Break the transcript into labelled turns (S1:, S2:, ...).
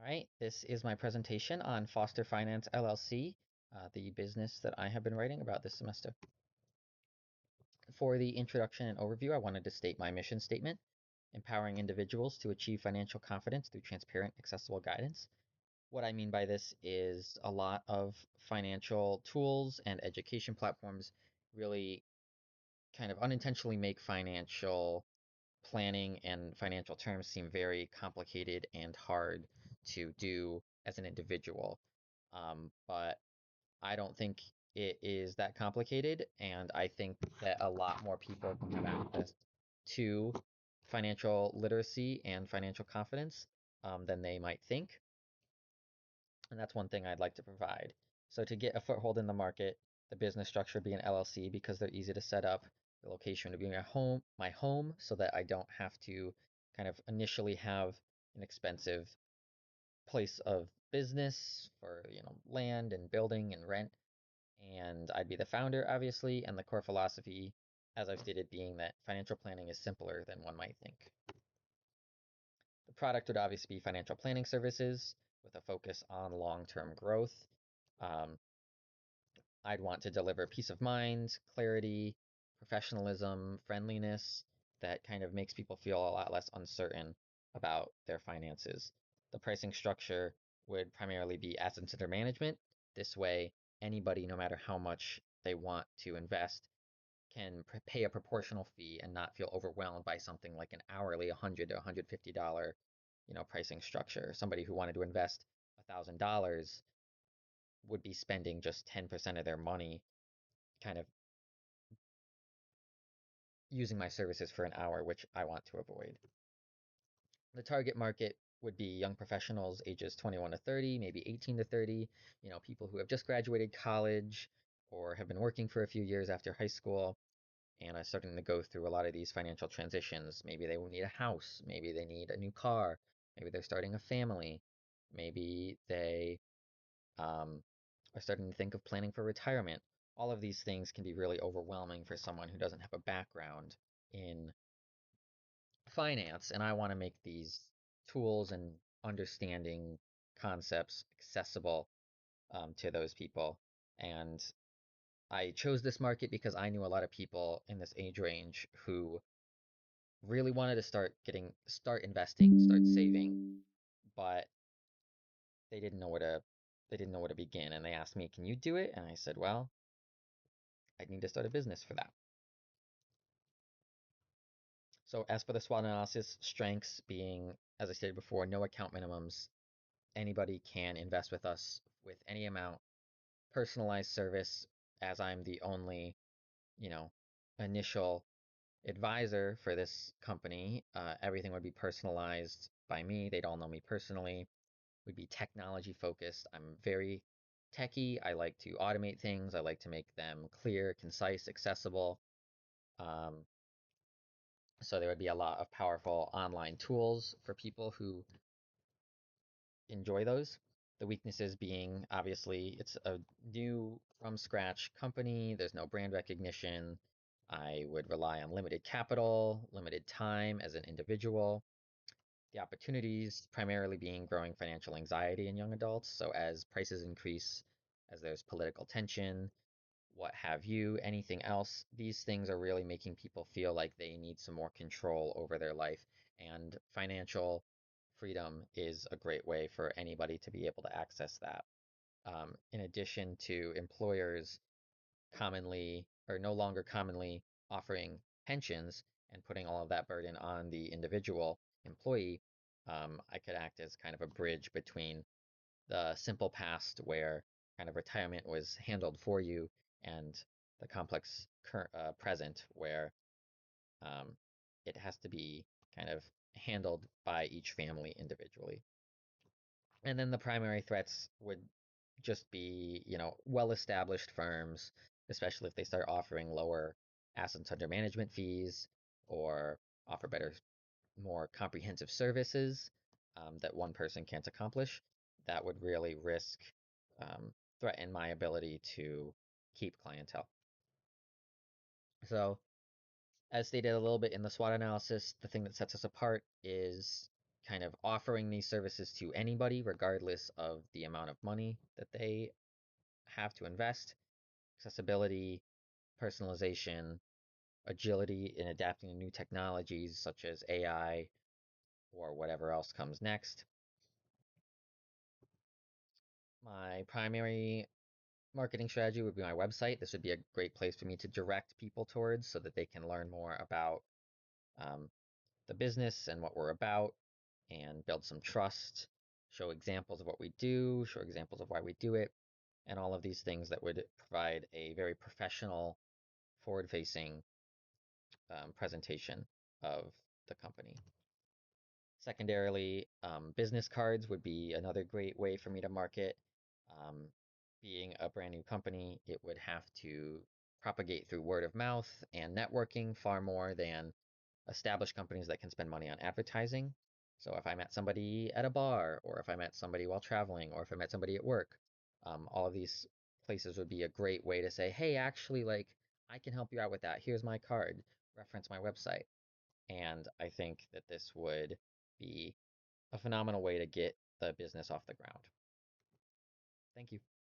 S1: right, this is my presentation on Foster Finance LLC, the business that I have been writing about this semester. For the introduction and overview, I wanted to state my mission statement: empowering individuals to achieve financial confidence through transparent, accessible guidance. What I mean by this is a lot of financial tools and education platforms really kind of unintentionally make financial planning and financial terms seem very complicated and hard to do as an individual. But I don't think it is that complicated, and I think that a lot more people can have access to financial literacy and financial confidence than they might think. And that's one thing I'd like to provide. So to get a foothold in the market, the business structure would be an LLC because they're easy to set up. The location would be my home, so that I don't have to kind of initially have an expensive place of business for, land and building and rent. And I'd be the founder, obviously, and the core philosophy, as I've stated, being that financial planning is simpler than one might think. The product would obviously be financial planning services with a focus on long-term growth. Um, I'd want to deliver peace of mind, clarity, professionalism, friendliness that kind of makes people feel a lot less uncertain about their finances. The pricing structure would primarily be assets under management. This way, anybody, no matter how much they want to invest, can pay a proportional fee and not feel overwhelmed by something like an hourly $100 to $150, pricing structure. Somebody who wanted to invest $1,000 would be spending just 10% of their money kind of using my services for an hour, which I want to avoid. The target market would be young professionals ages 21 to 30, maybe 18 to 30, people who have just graduated college or have been working for a few years after high school and are starting to go through a lot of these financial transitions. Maybe they will need a house, maybe they need a new car, maybe they're starting a family, maybe they are starting to think of planning for retirement. All of these things can be really overwhelming for someone who doesn't have a background in finance, and I want to make these tools and understanding concepts accessible to those people. And I chose this market because I knew a lot of people in this age range who really wanted to start investing, start saving, but they didn't know where to they didn't know where to begin, and they asked me, "Can you do it?" And I said, "Well, I need to start a business for that." So as for the SWOT analysis, strengths being, as I stated before, no account minimums. Anybody can invest with us with any amount. Personalized service, as I'm the only, you know, initial advisor for this company. Everything would be personalized by me. They'd all know me personally. We'd be technology focused. I'm very techy. I like to automate things. I like to make them clear, concise, accessible. Um, so there would be a lot of powerful online tools for people who enjoy those. The weaknesses being, obviously, it's a new from scratch company. There's no brand recognition. I would rely on limited capital, limited time as an individual. The opportunities primarily being growing financial anxiety in young adults. So as prices increase, as there's political tension, what have you, anything else, these things are really making people feel like they need some more control over their life. And financial freedom is a great way for anybody to be able to access that. In addition to employers commonly or no longer commonly offering pensions and putting all of that burden on the individual employee, I could act as kind of a bridge between the simple past where kind of retirement was handled for you and the complex current present where um, it has to be kind of handled by each family individually. And then the primary threats would just be, well-established firms, especially if they start offering lower assets under management fees or offer better, more comprehensive services that one person can't accomplish. That would really threaten my ability to keep clientele. So, as stated a little bit in the SWOT analysis, the thing that sets us apart is kind of offering these services to anybody, regardless of the amount of money that they have to invest. Accessibility, personalization, agility in adapting to new technologies such as AI or whatever else comes next. My primary marketing strategy would be my website. This would be a great place for me to direct people towards so that they can learn more about um, the business and what we're about and build some trust, show examples of what we do, show examples of why we do it, and all of these things that would provide a very professional, forward facing presentation of the company. Secondarily, business cards would be another great way for me to market. Um, Being a brand new company, it would have to propagate through word of mouth and networking far more than established companies that can spend money on advertising. So if I met somebody at a bar, or if I met somebody while traveling, or if I met somebody at work, all of these places would be a great way to say, hey, actually, like, I can help you out with that. Here's my card, reference my website. And I think that this would be a phenomenal way to get the business off the ground. Thank you.